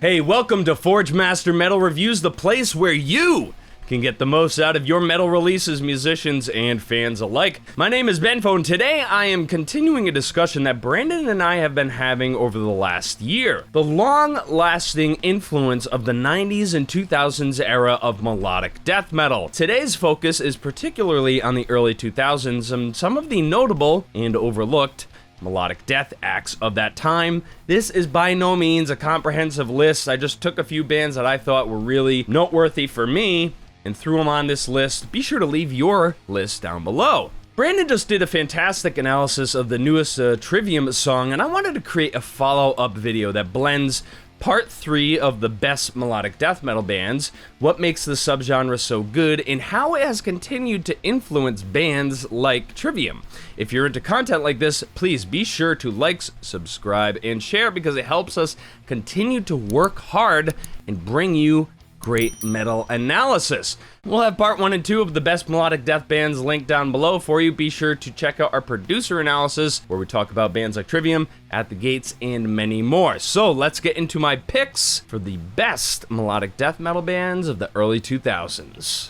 Hey, welcome to Forge Master Metal Reviews, the place where you can get the most out of your metal releases, musicians, and fans alike. My name is Benfo, and today I am continuing a discussion that Brandon and I have been having over the last year. The long-lasting influence of the 90s and 2000s era of melodic death metal. Today's focus is particularly on the early 2000s and some of the notable and overlooked melodic death acts of that time. This is by no means a comprehensive list. I just took a few bands that I thought were really noteworthy for me and threw them on this list. Be sure to leave your list down below. Brandon just did a fantastic analysis of the newest Trivium song, and I wanted to create a follow-up video that blends part 3 of the best melodic death metal bands, what makes the subgenre so good, and how it has continued to influence bands like Trivium. If you're into content like this, please be sure to like, subscribe, and share because it helps us continue to work hard and bring you great metal analysis. We'll have part 1 and 2 of the best melodic death bands linked down below for you. Be sure to check out our producer analysis where we talk about bands like Trivium, At the Gates, and many more. So let's get into my picks for the best melodic death metal bands of the early 2000s.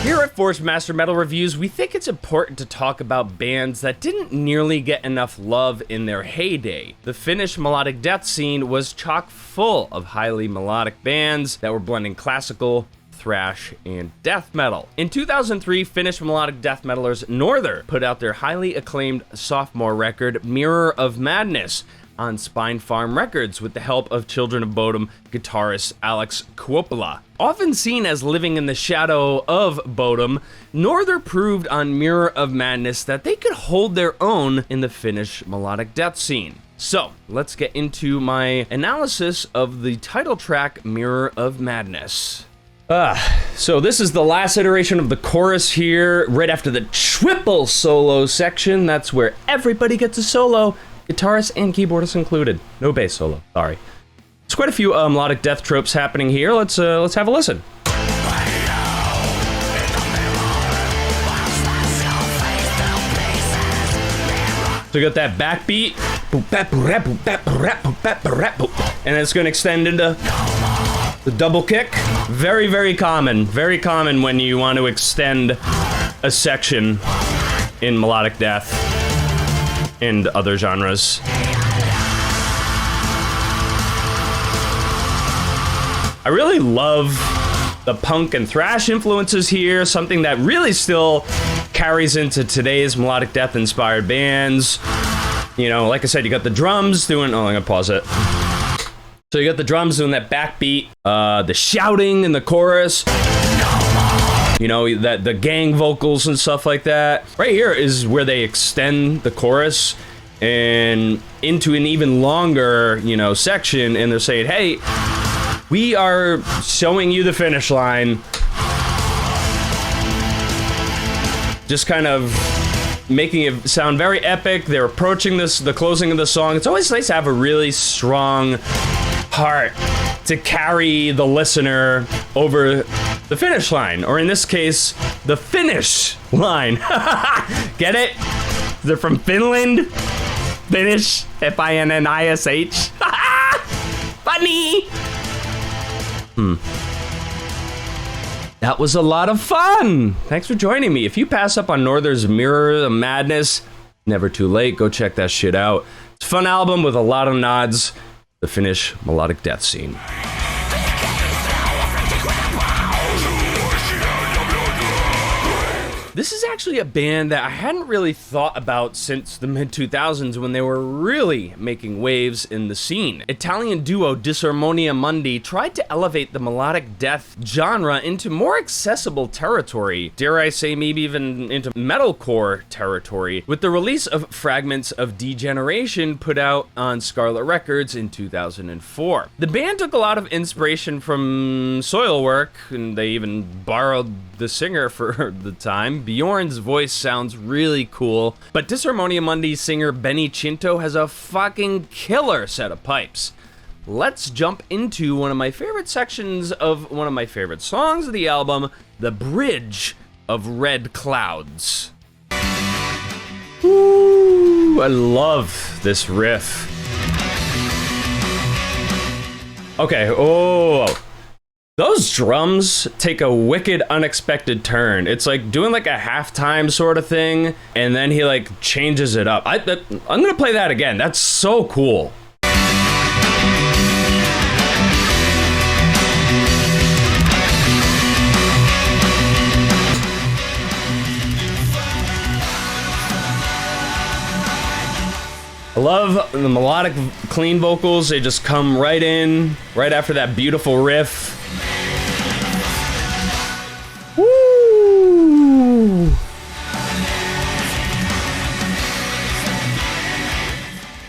Here at Forge Master Metal Reviews, we think it's important to talk about bands that didn't nearly get enough love in their heyday. The Finnish melodic death scene was chock full of highly melodic bands that were blending classical, thrash, and death metal. In 2003, Finnish melodic death metalers Norther put out their highly acclaimed sophomore record, Mirror of Madness, on Spine Farm Records with the help of Children of Bodom guitarist Alex Kuopala. Often seen as living in the shadow of Bodom, Norther proved on Mirror of Madness that they could hold their own in the Finnish melodic death scene. So, let's get into my analysis of the title track, Mirror of Madness. So this is the last iteration of the chorus here, right after the triple solo section. That's where everybody gets a solo. Guitarist and keyboardist included. No bass solo, sorry. There's quite a few melodic death tropes happening here. Let's have a listen. So you got that backbeat, and it's going to extend into the double kick. Very, very common when you want to extend a section in melodic death and other genres. I really love the punk and thrash influences here, something that really still carries into today's melodic death inspired bands. You know, like I said, you got the drums doing, I'm gonna pause it. So you got the drums doing that backbeat, the shouting in the chorus, you know, that the gang vocals and stuff like that. Right here is where they extend the chorus and into an even longer, you know, section, and they're saying, hey, we are showing you the finish line. Just kind of making it sound very epic. They're approaching the closing of the song. It's always nice to have a really strong part to carry the listener over the finish line, or in this case, the finish line. Get it? They're from Finland. Finnish, F-I-N-N-I-S-H. Funny. That was a lot of fun. Thanks for joining me. If you pass up on Norther's Mirror of Madness, never too late. Go check that shit out. It's a fun album with a lot of nods. The Finnish melodic death scene. This is actually a band that I hadn't really thought about since the mid-2000s when they were really making waves in the scene. Italian duo Disarmonia Mundi tried to elevate the melodic death genre into more accessible territory, dare I say maybe even into metalcore territory, with the release of Fragments of Degeneration put out on Scarlet Records in 2004. The band took a lot of inspiration from Soilwork, and they even borrowed the singer for the time. Bjorn's voice sounds really cool, but Disarmonia Mundi's singer Benny Cinto has a fucking killer set of pipes. Let's jump into one of my favorite sections of one of my favorite songs of the album, The Bridge of Red Clouds. Ooh, I love this riff. Okay, oh. Those drums take a wicked, unexpected turn. It's like doing like a halftime sort of thing, and then he like changes it up. I'm gonna play that again. That's so cool. I love the melodic, clean vocals. They just come right in, right after that beautiful riff. Woo!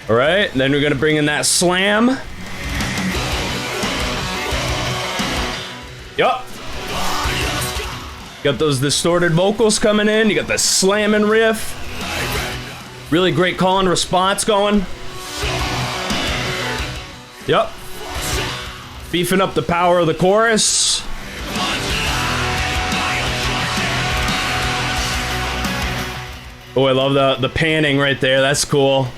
All right, then we're gonna bring in that slam. Yup. Got those distorted vocals coming in. You got the slamming riff. Really great call and response going. Yep. Beefing up the power of the chorus. Oh, I love the panning right there. That's cool.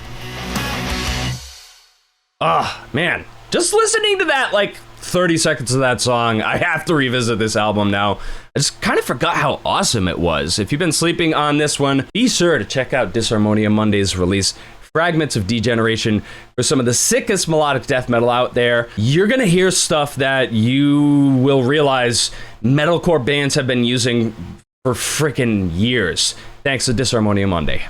Ah, man. Just listening to that, like, 30 seconds of that song, I have to revisit this album now. I just kind of forgot how awesome it was. If you've been sleeping on this one, be sure to check out Disarmonia Monday's release, Fragments of Degeneration, for some of the sickest melodic death metal out there. You're gonna hear stuff that you will realize metalcore bands have been using for freaking years. Thanks to Disarmonia Monday.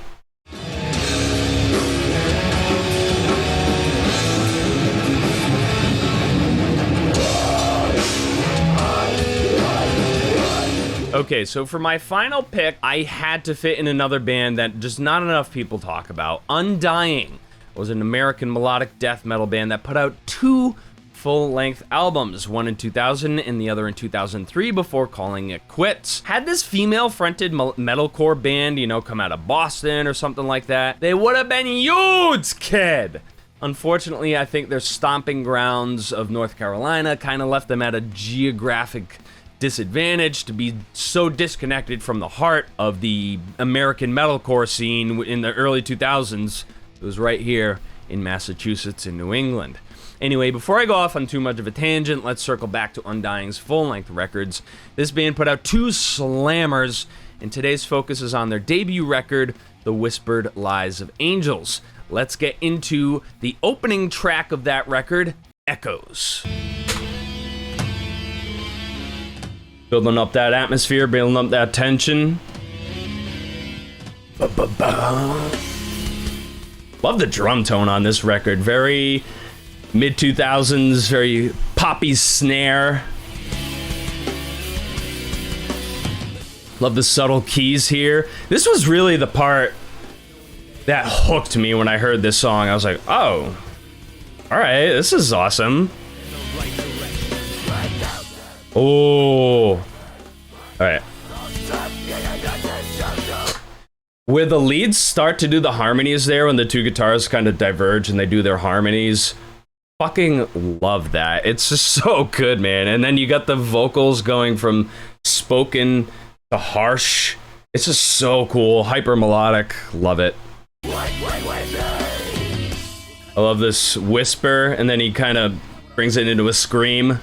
Okay, so for my final pick, I had to fit in another band that just not enough people talk about. Undying was an American melodic death metal band that put out 2 full-length albums, one in 2000 and the other in 2003, before calling it quits. Had this female-fronted metalcore band, you know, come out of Boston or something like that, they would have been huge, kid! Unfortunately, I think their stomping grounds of North Carolina kind of left them at a geographic disadvantage to be so disconnected from the heart of the American metalcore scene in the early 2000s. It was right here in Massachusetts and New England. Anyway, before I go off on too much of a tangent, let's circle back to Undying's full-length records. This band put out 2 slammers, and today's focus is on their debut record, The Whispered Lies of Angels. Let's get into the opening track of that record, Echoes. Building up that atmosphere, building up that tension. Love the drum tone on this record. Very mid-2000s, very poppy snare. Love the subtle keys here. This was really the part that hooked me when I heard this song. I was like, oh, all right, this is awesome. Oh, all right. Where the leads start to do the harmonies there, when the 2 guitars kind of diverge and they do their harmonies, fucking love that. It's just so good, man. And then you got the vocals going from spoken to harsh. It's just so cool. Hyper melodic. Love it. I love this whisper, and then he kind of brings it into a scream.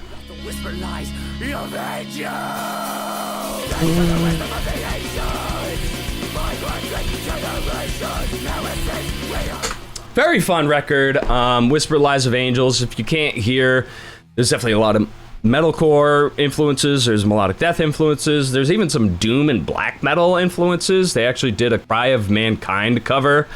Very fun record. Whisper Lies of Angels. If you can't hear, there's definitely a lot of metalcore influences. There's melodic death influences. There's even some doom and black metal influences. They actually did a Cry of Mankind cover.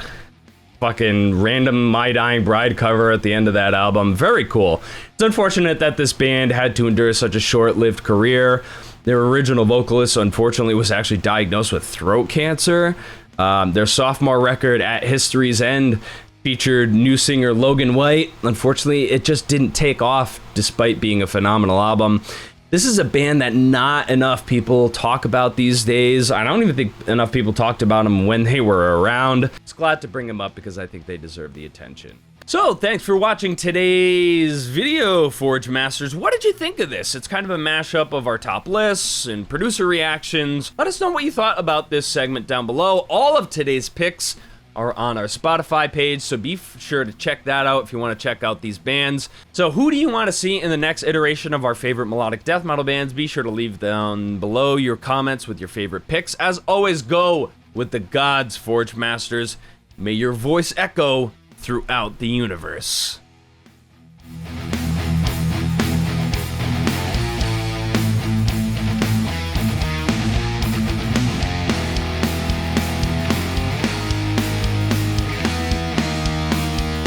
Fucking random My Dying Bride cover at the end of that album. Very cool. It's unfortunate that this band had to endure such a short-lived career. Their original vocalist, unfortunately, was actually diagnosed with throat cancer. Their sophomore record, At History's End, featured new singer Logan White. Unfortunately, it just didn't take off despite being a phenomenal album. This is a band that not enough people talk about these days. I don't even think enough people talked about them when they were around. Just glad to bring them up because I think they deserve the attention. So, thanks for watching today's video, Forge Masters. What did you think of this? It's kind of a mashup of our top lists and producer reactions. Let us know what you thought about this segment down below. All of today's picks are on our Spotify page, so be sure to check that out if you want to check out these bands. So who do you want to see in the next iteration of our favorite melodic death metal bands? Be sure to leave down below your comments with your favorite picks. As always, go with the gods, Forge Masters. May your voice echo throughout the universe.